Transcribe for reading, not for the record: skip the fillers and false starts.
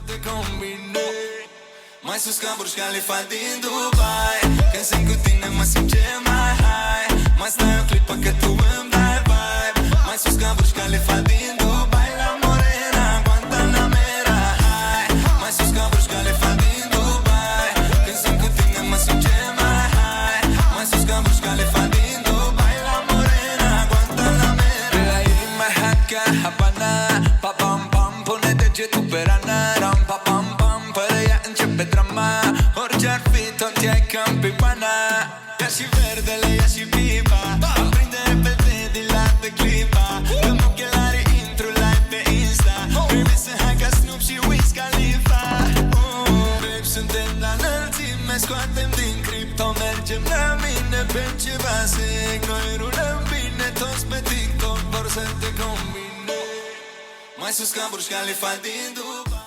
te combine. Mai sus ca Burj Khalifa din Dubai. Când sunt cu tine mă simt ce mai high. Mai stai o clipă că tu îmi dai vibe. Mai sus ca Burj Khalifa din Dubai. La Morena, Guantanamera, high. Mai sus ca Burj Khalifa din Dubai. Când sunt cu tine mă simt ce mai high. Mai sus ca Burj Khalifa din Dubai. La Morena, Guantanamera. Pe la ei mai hot ca Havana. Pa pam pam, pune degetul pe rana. Ram pa pam pam, fără ea începe drama. Orice ar fi, tot ea-i cam pe pana. Ia și verdele, ia și pipa. Îmi prinde repede din la de clipa. Dăm ochelarii, intru live pe Insta. Baby, să hai ca Snoop și Wiz Khalifa. Babe, suntem la înălțime, scoatem din cripto. Mergem la mine pe ceva sick. Noi rulăm bine, toți pe TikTok vor să te combine. Mai sus ca Burj Khalifa din Dubai.